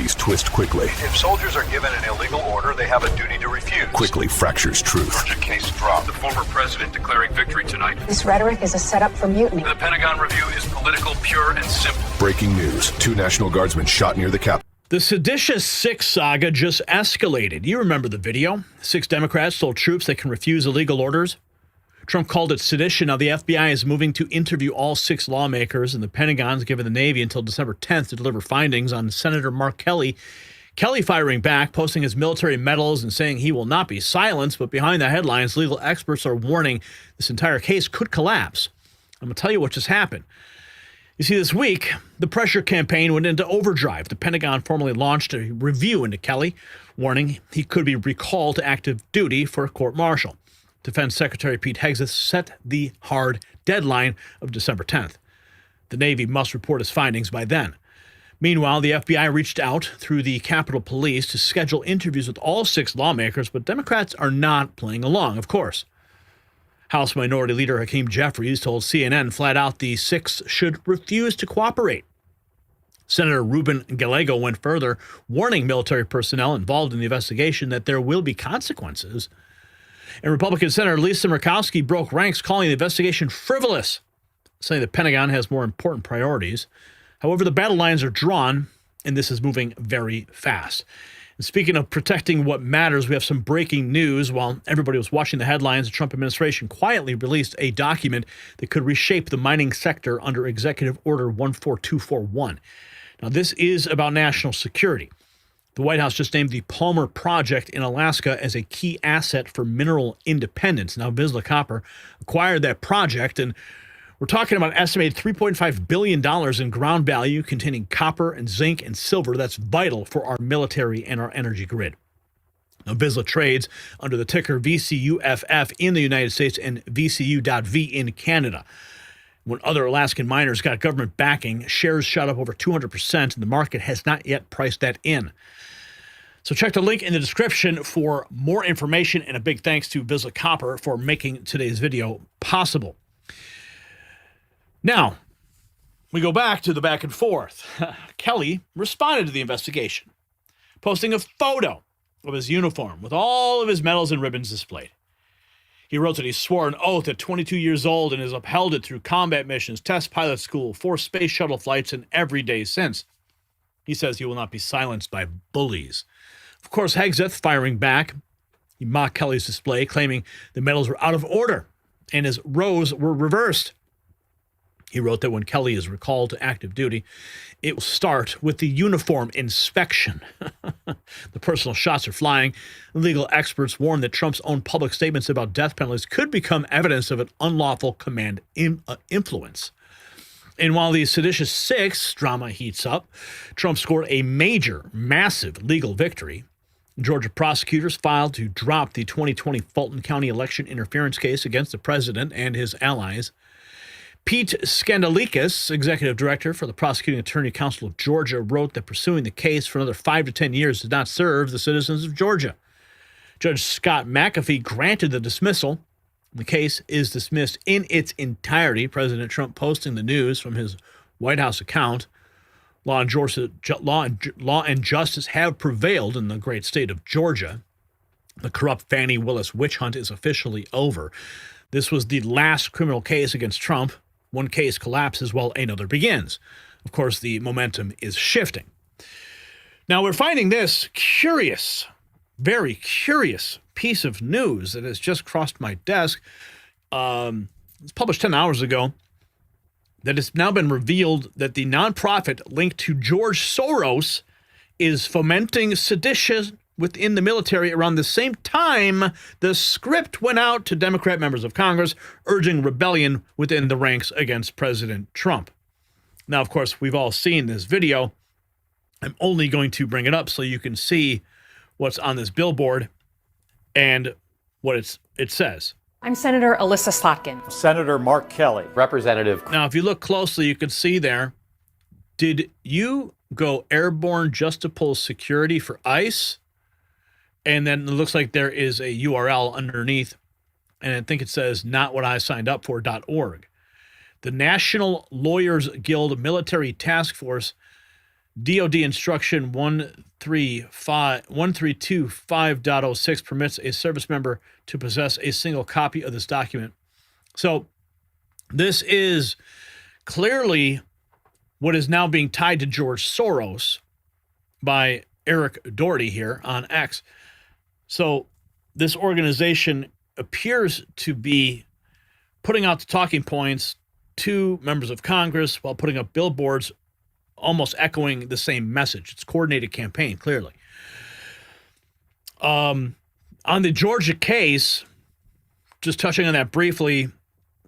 loyalties twist quickly. If soldiers are given an illegal order, they have a duty to refuse. Quickly fractures truth. Urgent case dropped. The former president declaring victory tonight. This rhetoric is a setup for mutiny. The Pentagon review is political, pure, and simple. Breaking news. 2 National Guardsmen shot near the Capitol. The Seditious Six saga just escalated. You remember the video. 6 Democrats told troops they can refuse illegal orders. Trump called it sedition. Now the FBI is moving to interview all 6 lawmakers, and the Pentagon's given the Navy until December 10th to deliver findings on Senator Mark Kelly. Kelly firing back, posting his military medals and saying he will not be silenced. But behind the headlines, legal experts are warning this entire case could collapse. I'm going to tell you what just happened. You see, this week, the pressure campaign went into overdrive. The Pentagon formally launched a review into Kelly, warning he could be recalled to active duty for a court-martial. Defense Secretary Pete Hegseth set the hard deadline of December 10th. The Navy must report its findings by then. Meanwhile, the FBI reached out through the Capitol Police to schedule interviews with all 6 lawmakers, but Democrats are not playing along, of course. House Minority Leader Hakeem Jeffries told CNN flat out the 6 should refuse to cooperate. Senator Ruben Gallego went further, warning military personnel involved in the investigation that there will be consequences. And Republican Senator Lisa Murkowski broke ranks, calling the investigation frivolous, saying the Pentagon has more important priorities. However, the battle lines are drawn, and this is moving very fast. And speaking of protecting what matters, we have some breaking news. While everybody was watching the headlines, the Trump administration quietly released a document that could reshape the mining sector under Executive Order 14241. Now, this is about national security. The White House just named the Palmer Project in Alaska as a key asset for mineral independence. Now, Vizsla Copper acquired that project, and we're talking about an estimated $3.5 billion in ground value containing copper and zinc and silver that's vital for our military and our energy grid. Now, Vizsla trades under the ticker VCUFF in the United States and VCU.V in Canada. When other Alaskan miners got government backing, shares shot up over 200%, and the market has not yet priced that in. So check the link in the description for more information, and a big thanks to Vizsla Copper for making today's video possible. Now, we go back to the back and forth. Kelly responded to the investigation, posting a photo of his uniform with all of his medals and ribbons displayed. He wrote that he swore an oath at 22 years old and has upheld it through combat missions, test pilot school, 4 space shuttle flights, and every day since. He says he will not be silenced by bullies. Of course, Hegseth firing back. He mocked Kelly's display, claiming the medals were out of order and his rows were reversed. He wrote that when Kelly is recalled to active duty, it will start with the uniform inspection. The personal shots are flying. Legal experts warn that Trump's own public statements about death penalties could become evidence of an unlawful command influence. And while the Seditious Six drama heats up, Trump scored a massive legal victory. Georgia prosecutors filed to drop the 2020 Fulton County election interference case against the president and his allies. Pete Skandalikis, executive director for the Prosecuting Attorney Council of Georgia, wrote that pursuing the case for another 5 to 10 years did not serve the citizens of Georgia. Judge Scott McAfee granted the dismissal. The case is dismissed in its entirety. President Trump posting the news from his White House account. Law and justice have prevailed in the great state of Georgia. The corrupt Fani Willis witch hunt is officially over. This was the last criminal case against Trump. One case collapses while another begins. Of course, the momentum is shifting. Now, we're finding this curious, very curious piece of news that has just crossed my desk. It's published 10 hours ago. That it's now been revealed that the nonprofit linked to George Soros is fomenting sedition within the military around the same time the script went out to Democrat members of Congress urging rebellion within the ranks against President Trump. Now, of course, we've all seen this video. I'm only going to bring it up so you can see what's on this billboard and what it says. I'm Senator Alyssa Slotkin. Senator Mark Kelly. Representative. Now, if you look closely, you can see there, did you go airborne just to pull security for ICE? And then it looks like there is a URL underneath, and I think it says notwhatisignedupfor.org. The National Lawyers Guild Military Task Force DOD instruction 1325.06 permits a service member to possess a single copy of this document. So this is clearly what is now being tied to George Soros by Eric Doherty here on X. So this organization appears to be putting out the talking points to members of Congress while putting up billboards almost echoing the same message. It's a coordinated campaign, clearly. On the Georgia case, just touching on that briefly,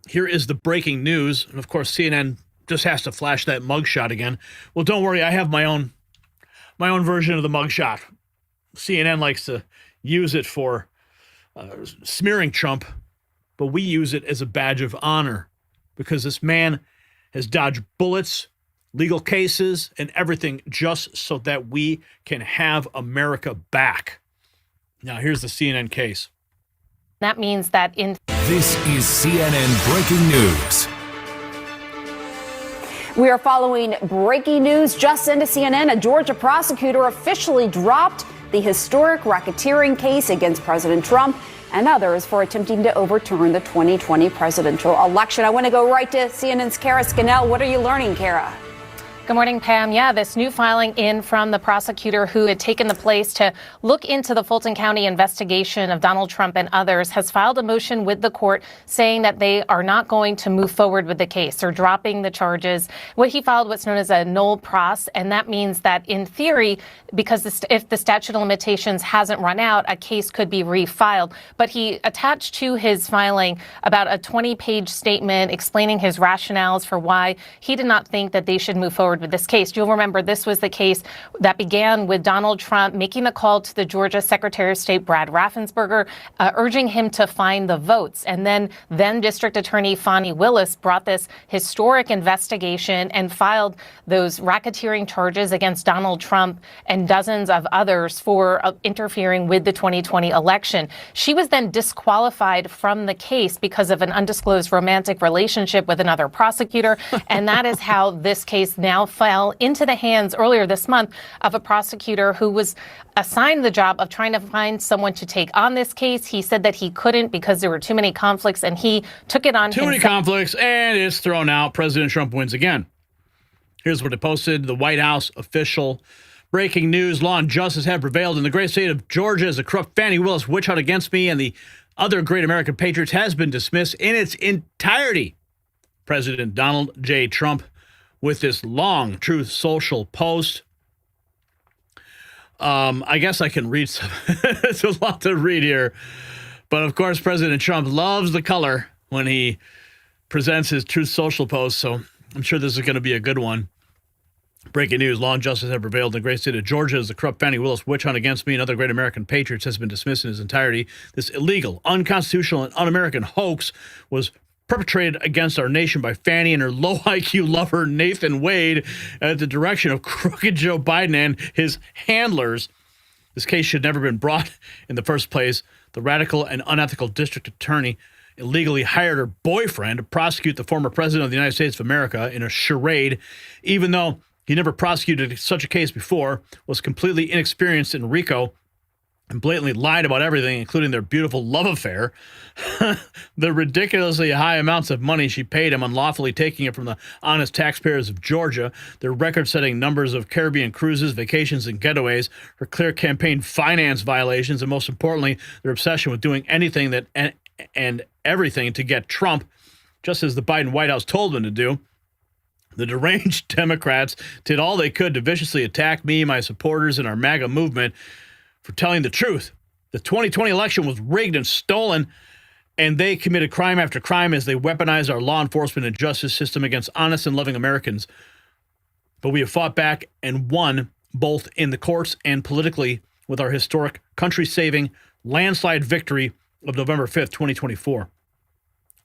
here is the breaking news. And of course, CNN just has to flash that mugshot again. Well, don't worry, I have my own version of the mugshot. CNN likes to use it for smearing Trump, but we use it as a badge of honor because this man has dodged bullets, legal cases, and everything just so that we can have America back. Now, here's the CNN case. That means that This is CNN breaking news. We are following breaking news just into CNN. A Georgia prosecutor officially dropped the historic racketeering case against President Trump and others for attempting to overturn the 2020 presidential election. I want to go right to CNN's Kara Scannell. What are you learning, Kara? Good morning, Pam. Yeah, this new filing in from the prosecutor who had taken the place to look into the Fulton County investigation of Donald Trump and others has filed a motion with the court saying that they are not going to move forward with the case. They're dropping the charges. What he filed what's known as a nolle pros, and that means that in theory, because if the statute of limitations hasn't run out, a case could be refiled. But he attached to his filing about a 20-page statement explaining his rationales for why he did not think that they should move forward with this case. You'll remember this was the case that began with Donald Trump making the call to the Georgia Secretary of State, Brad Raffensperger, urging him to find the votes. And then District Attorney Fani Willis brought this historic investigation and filed those racketeering charges against Donald Trump and dozens of others for interfering with the 2020 election. She was then disqualified from the case because of an undisclosed romantic relationship with another prosecutor. And that is how this case now fell into the hands earlier this month of a prosecutor who was assigned the job of trying to find someone to take on this case. He said that he couldn't because there were too many conflicts, and he took it on himself. Too many conflicts, and it's thrown out. President Trump wins again. Here's what it posted. The White House official. Breaking news. Law and justice have prevailed in the great state of Georgia as the corrupt Fani Willis witch hunt against me and the other great American patriots has been dismissed in its entirety. President Donald J. Trump with this long Truth Social post. I guess I can read some. It's a lot to read here. But of course, President Trump loves the color when he presents his Truth Social post. So I'm sure this is going to be a good one. Breaking news. Law and justice have prevailed in the great state of Georgia as the corrupt Fani Willis witch hunt against me and other great American patriots has been dismissed in its entirety. This illegal, unconstitutional, and un-American hoax was perpetrated against our nation by Fani and her low IQ lover Nathan Wade at the direction of crooked Joe Biden and his handlers. This case should never have been brought in the first place. The radical and unethical district attorney illegally hired her boyfriend to prosecute the former president of the United States of America in a charade, even though he never prosecuted such a case before, was completely inexperienced in RICO, and blatantly lied about everything, including their beautiful love affair. The ridiculously high amounts of money she paid him, unlawfully taking it from the honest taxpayers of Georgia, their record-setting numbers of Caribbean cruises, vacations, and getaways, her clear campaign finance violations, and most importantly, their obsession with doing anything that and everything to get Trump, just as the Biden White House told them to do. The deranged Democrats did all they could to viciously attack me, my supporters, and our MAGA movement for telling the truth. The 2020 election was rigged and stolen, and they committed crime after crime as they weaponized our law enforcement and justice system against honest and loving Americans. But we have fought back and won both in the courts and politically with our historic country-saving landslide victory of November 5th, 2024.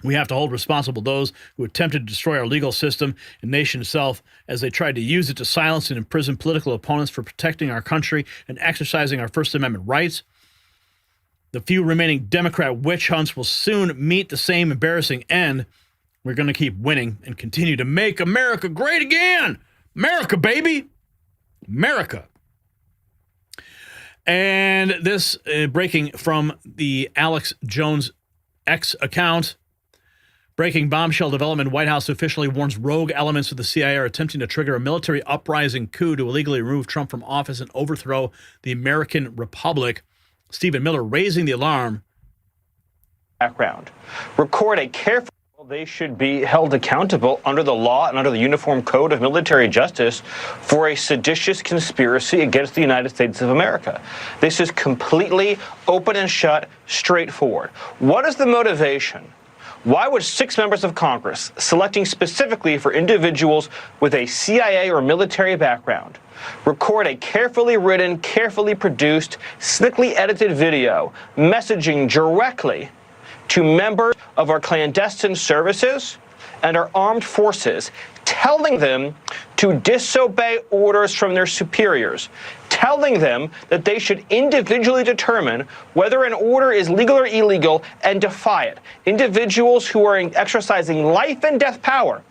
We have to hold responsible those who attempted to destroy our legal system and nation itself as they tried to use it to silence and imprison political opponents for protecting our country and exercising our First Amendment rights. The few remaining Democrat witch hunts will soon meet the same embarrassing end. We're going to keep winning and continue to make America great again. America, baby. America. And this breaking from the Alex Jones X account. Breaking bombshell development. White House officially warns rogue elements of the CIA are attempting to trigger a military uprising coup to illegally remove Trump from office and overthrow the American Republic. Stephen Miller raising the alarm. Background. Record a careful. They should be held accountable under the law and under the Uniform Code of Military Justice for a seditious conspiracy against the United States of America. This is completely open and shut, straightforward. What is the motivation? Why would 6 members of Congress, selecting specifically for individuals with a CIA or military background, record a carefully written, carefully produced, slickly edited video messaging directly to members of our clandestine services and our armed forces, telling them to disobey orders from their superiors, telling them that they should individually determine whether an order is legal or illegal and defy it. Individuals who are exercising life and death power.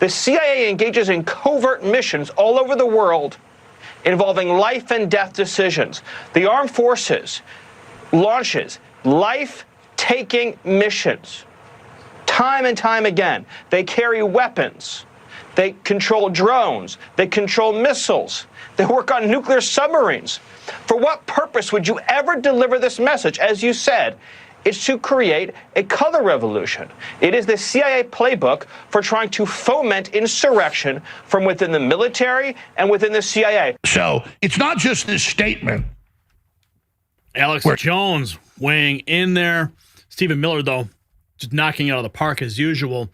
The CIA engages in covert missions all over the world involving life and death decisions. The armed forces launches life-taking missions time and time again. They carry weapons. They control drones. They control missiles. They work on nuclear submarines. For what purpose would you ever deliver this message? As you said, it's to create a color revolution. It is the CIA playbook for trying to foment insurrection from within the military and within the CIA. So it's not just this statement. Alex Jones weighing in there. Stephen Miller, though, just knocking it out of the park as usual.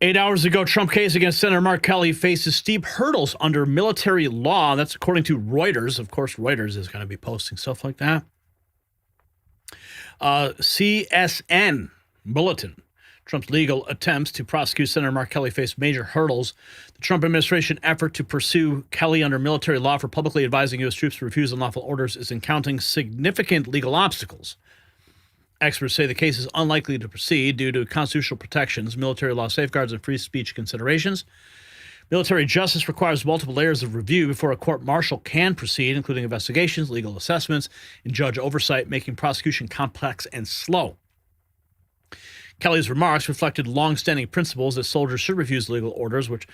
8 hours ago, Trump case against Senator Mark Kelly faces steep hurdles under military law. That's according to Reuters. Of course, Reuters is going to be posting stuff like that. CSN Bulletin. Trump's legal attempts to prosecute Senator Mark Kelly face major hurdles. The Trump administration effort to pursue Kelly under military law for publicly advising U.S. troops to refuse unlawful orders is encountering significant legal obstacles. Experts say the case is unlikely to proceed due to constitutional protections, military law safeguards, and free speech considerations. Military justice requires multiple layers of review before a court-martial can proceed, including investigations, legal assessments, and judge oversight, making prosecution complex and slow. Kelly's remarks reflected long-standing principles that soldiers should refuse legal orders, which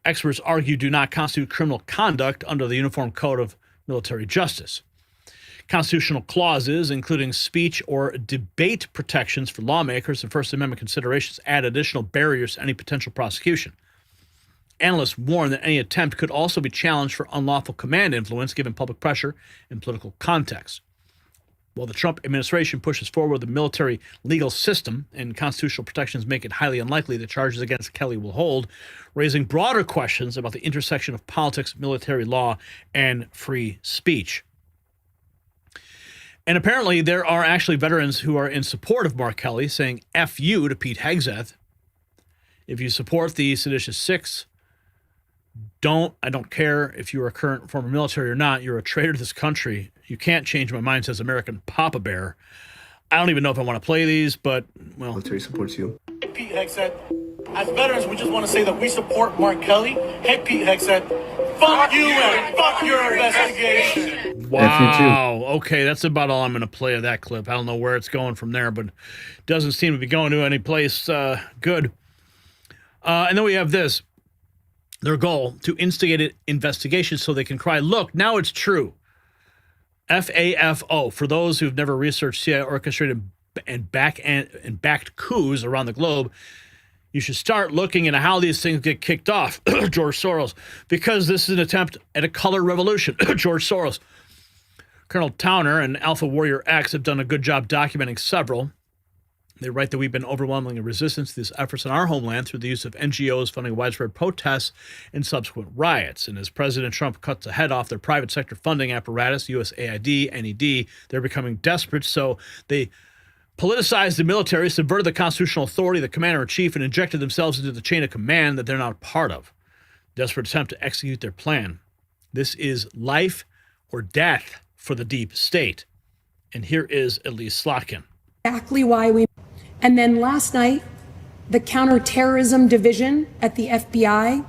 experts argue do not constitute criminal conduct under the Uniform Code of Military Justice. Constitutional clauses, including speech or debate protections for lawmakers and First Amendment considerations, add additional barriers to any potential prosecution. Analysts warn that any attempt could also be challenged for unlawful command influence given public pressure and political context. While the Trump administration pushes forward the military legal system and constitutional protections make it highly unlikely that charges against Kelly will hold, raising broader questions about the intersection of politics, military law, and free speech. And apparently there are actually veterans who are in support of Mark Kelly saying F you to Pete Hegseth. If you support the Seditious Six, I don't care if you're a current former military or not, you're a traitor to this country. You can't change my mind, says American Papa Bear. I don't even know if I want to play these, but, well. Military supports you. Pete Hegseth, as veterans, we just want to say that we support Mark Kelly. Hey, Pete Hegseth, fuck you and fuck your investigation. Wow. Okay, that's about all I'm going to play of that clip. I don't know where it's going from there, but it doesn't seem to be going to any place good. And then we have this. Their goal, to instigate an investigation so they can cry, look, now it's true. FAFO, for those who've never researched CIA orchestrated and backed coups around the globe, you should start looking into how these things get kicked off. George Soros, because this is an attempt at a color revolution. George Soros. Colonel Towner and Alpha Warrior X have done a good job documenting several. They write that we've been overwhelmingly resistant to these efforts in our homeland through the use of NGOs funding widespread protests and subsequent riots. And as President Trump cuts the head off their private sector funding apparatus, USAID, NED, they're becoming desperate. So they politicized the military, subverted the constitutional authority of the commander-in-chief, and injected themselves into the chain of command that they're not a part of. Desperate attempt to execute their plan. This is life or death for the deep state. And here is Elise Slotkin. Exactly why we... And then last night, the counterterrorism division at the FBI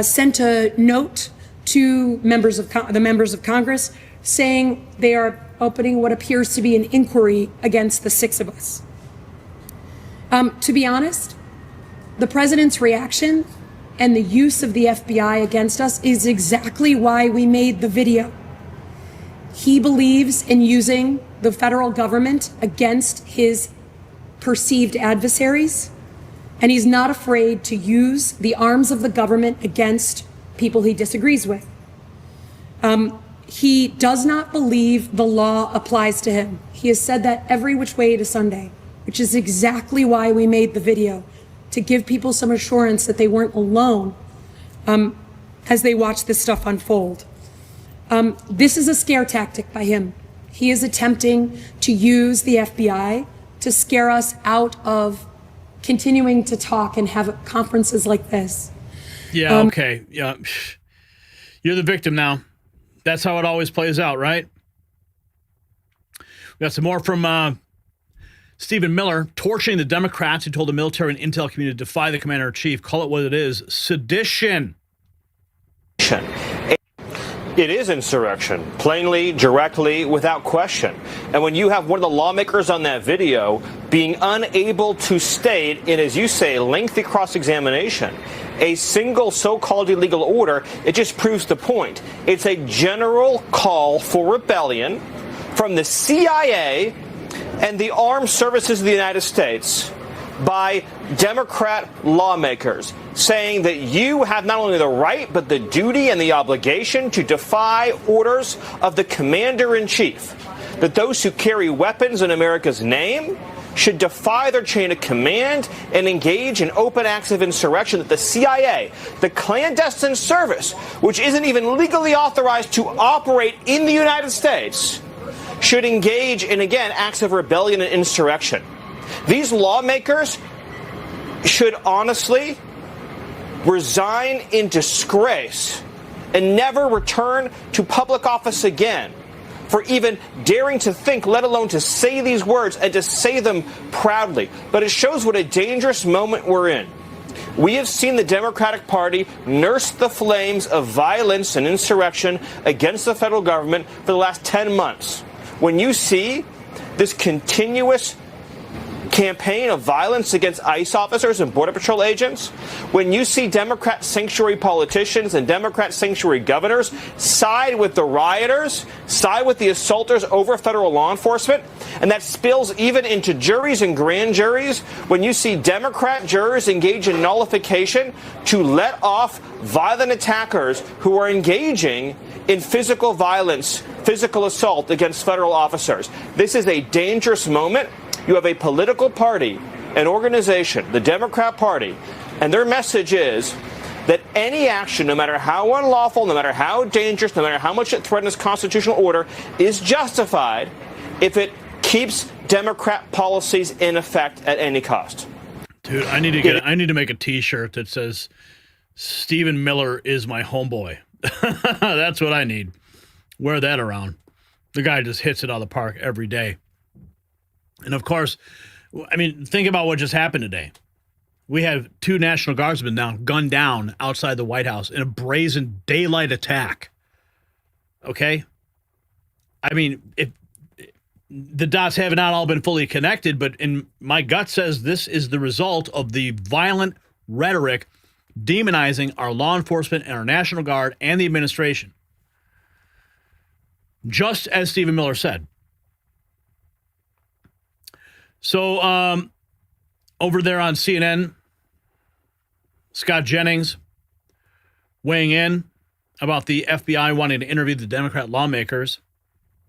sent a note to the members of Congress saying they are opening what appears to be an inquiry against the six of us. To be honest, the president's reaction and the use of the FBI against us is exactly why we made the video. He believes in using the federal government against his perceived adversaries, and he's not afraid to use the arms of the government against people he disagrees with. He does not believe the law applies to him. He has said that every which way to Sunday, which is exactly why we made the video, to give people some assurance that they weren't alone as they watch this stuff unfold. This is a scare tactic by him. He is attempting to use the FBI to scare us out of continuing to talk and have conferences like this. Yeah, okay. Yeah. You're the victim now. That's how it always plays out, right? We got some more from Stephen Miller, torching the Democrats who told the military and intel community to defy the commander-in-chief. Call it what it is, sedition. It is insurrection, plainly, directly, without question. And when you have one of the lawmakers on that video being unable to state in, as you say, lengthy cross-examination, a single so-called illegal order, it just proves the point. It's a general call for rebellion from the CIA and the armed services of the United States by Democrat lawmakers, saying that you have not only the right but the duty and the obligation to defy orders of the commander-in-chief, that those who carry weapons in America's name should defy their chain of command and engage in open acts of insurrection, that the CIA, the clandestine service, which isn't even legally authorized to operate in the United States, should engage in, again, acts of rebellion and insurrection. These lawmakers should honestly resign in disgrace and never return to public office again for even daring to think, let alone to say these words and to say them proudly. But it shows what a dangerous moment we're in. We have seen the Democratic Party nurse the flames of violence and insurrection against the federal government for the last 10 months. When you see this continuous campaign of violence against ICE officers and Border Patrol agents, when you see Democrat sanctuary politicians and Democrat sanctuary governors side with the rioters, side with the assaulters over federal law enforcement, and that spills even into juries and grand juries, when you see Democrat jurors engage in nullification to let off violent attackers who are engaging in physical violence, physical assault against federal officers. This is a dangerous moment. You have a political party, an organization, the Democrat Party, and their message is that any action, no matter how unlawful, no matter how dangerous, no matter how much it threatens constitutional order, is justified if it keeps Democrat policies in effect at any cost. Dude, I need to make a T-shirt that says Stephen Miller is my homeboy. That's what I need. Wear that around. The guy just hits it out of the park every day. And of course, I mean, think about what just happened today. We have 2 National Guardsmen now gunned down outside the White House in a brazen daylight attack. Okay? I mean, the dots have not all been fully connected, but in my gut says this is the result of the violent rhetoric demonizing our law enforcement and our National Guard and the administration. Just as Stephen Miller said. So over there on CNN, Scott Jennings weighing in about the FBI wanting to interview the Democrat lawmakers.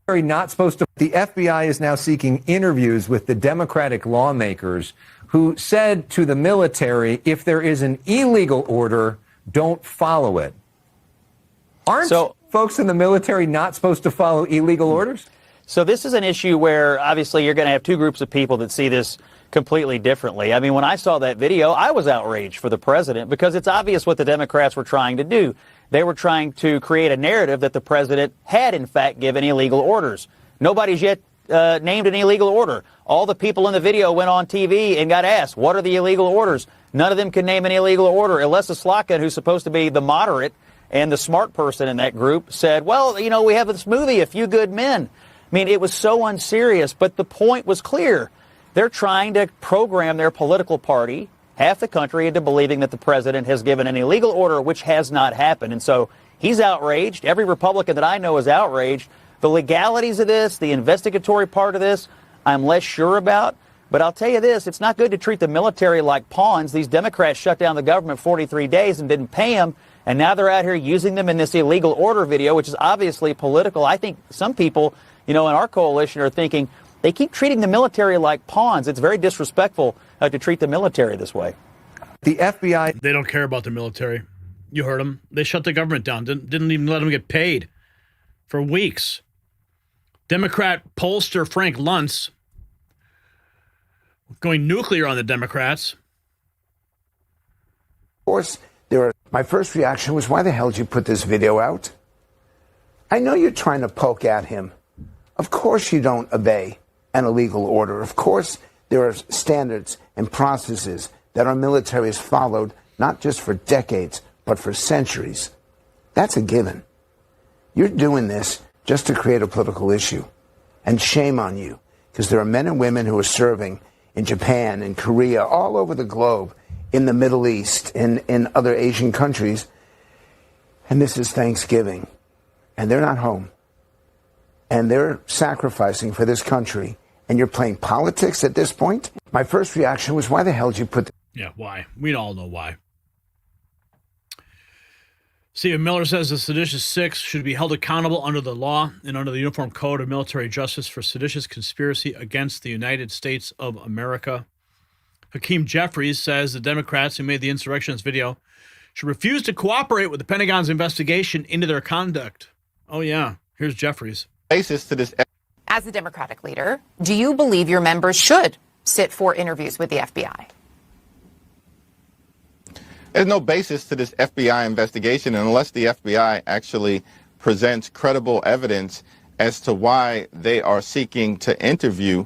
Not supposed to. The FBI is now seeking interviews with the Democratic lawmakers who said to the military, if there is an illegal order, don't follow it. Aren't folks in the military not supposed to follow illegal orders? So this is an issue where obviously you're going to have 2 groups of people that see this completely differently. I mean, when I saw that video, I was outraged for the president because it's obvious what the Democrats were trying to do. They were trying to create a narrative that the president had, in fact, given illegal orders. Nobody's yet named an illegal order. All the people in the video went on TV and got asked, what are the illegal orders? None of them can name an illegal order. Alessa Slotkin, who's supposed to be the moderate and the smart person in that group, said, well, you know, we have this movie, A Few Good Men. I mean, it was so unserious, but the point was clear. They're trying to program their political party, half the country, into believing that the president has given an illegal order, which has not happened. And so he's outraged. Every Republican that I know is outraged. The legalities of this, the investigatory part of this, I'm less sure about. But I'll tell you this, it's not good to treat the military like pawns. These Democrats shut down the government 43 days and didn't pay them. And now they're out here using them in this illegal order video, which is obviously political. I think some people, you know, in our coalition are thinking they keep treating the military like pawns. It's very disrespectful to treat the military this way. The FBI. They don't care about the military. You heard them. They shut the government down. Didn't even let them get paid for weeks. Democrat pollster Frank Luntz going nuclear on the Democrats. Of course, my first reaction was, why the hell did you put this video out? I know you're trying to poke at him. Of course you don't obey an illegal order. Of course there are standards and processes that our military has followed, not just for decades, but for centuries. That's a given. You're doing this just to create a political issue. And shame on you, because there are men and women who are serving in Japan, in Korea, all over the globe, in the Middle East, in other Asian countries. And this is Thanksgiving. And they're not home. And they're sacrificing for this country. And you're playing politics at this point? My first reaction was, why the hell did you put... Yeah, why? We all know why. Stephen Miller says the Seditious Six should be held accountable under the law and under the Uniform Code of Military Justice for seditious conspiracy against the United States of America. Hakeem Jeffries says the Democrats who made the insurrectionist video should refuse to cooperate with the Pentagon's investigation into their conduct. Oh, yeah. Here's Jeffries. Basis to this. As a Democratic leader, do you believe your members should sit for interviews with the FBI? There's no basis to this FBI investigation unless the FBI actually presents credible evidence as to why they are seeking to interview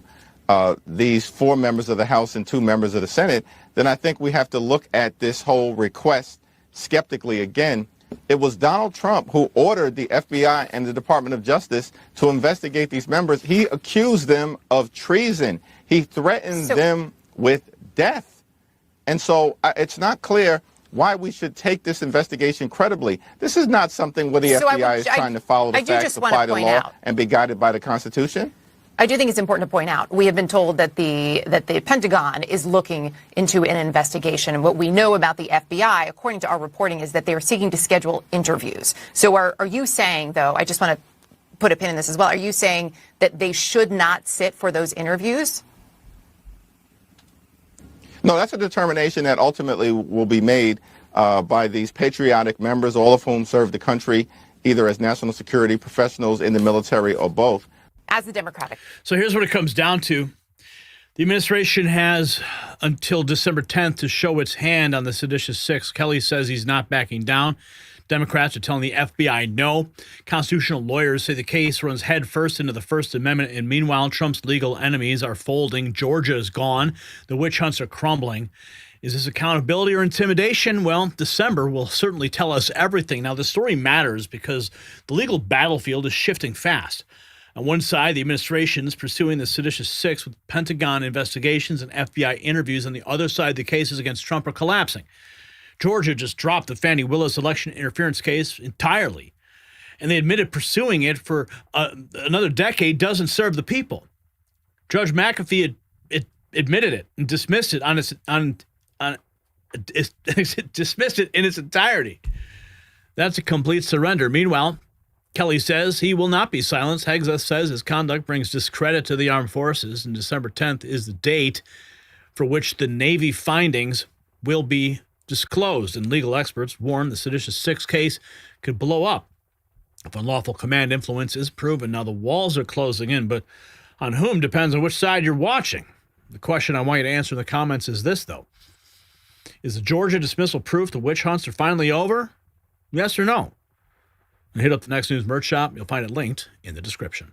these 4 members of the House and 2 members of the Senate. Then I think we have to look at this whole request skeptically again. It was Donald Trump who ordered the FBI and the Department of Justice to investigate these members. He accused them of treason. He threatened them with death. And so it's not clear why we should take this investigation credibly. This is not something where the FBI is trying to follow the facts, apply the law, and be guided by the Constitution. I do think it's important to point out, we have been told that the Pentagon is looking into an investigation. And what we know about the FBI, according to our reporting, is that they are seeking to schedule interviews. So are you saying, though, I just want to put a pin in this as well, are you saying that they should not sit for those interviews? No, that's a determination that ultimately will be made by these patriotic members, all of whom serve the country, either as national security professionals in the military or both. As the Democratic. So here's what it comes down to. The administration has until December 10th to show its hand on the Seditious Six. Kelly says he's not backing down. Democrats are telling the FBI no. Constitutional lawyers say the case runs headfirst into the First Amendment, and meanwhile, Trump's legal enemies are folding. Georgia is gone. The witch hunts are crumbling. Is this accountability or intimidation? Well, December will certainly tell us everything. Now, the story matters because the legal battlefield is shifting fast. On one side, the administration is pursuing the Seditious Six with Pentagon investigations and FBI interviews. On the other side, the cases against Trump are collapsing. Georgia just dropped the Fani Willis election interference case entirely, and they admitted pursuing it for another decade doesn't serve the people. Judge McAfee admitted it and dismissed it dismissed it in its entirety. That's a complete surrender. Meanwhile, Kelly says he will not be silenced. Hegseth says his conduct brings discredit to the armed forces, and December 10th is the date for which the Navy findings will be disclosed. And legal experts warn the Seditious Six case could blow up if unlawful command influence is proven. Now, the walls are closing in, but on whom depends on which side you're watching. The question I want you to answer in the comments is this, though. Is the Georgia dismissal proof the witch hunts are finally over? Yes or no? And hit up the Next News merch shop. You'll find it linked in the description.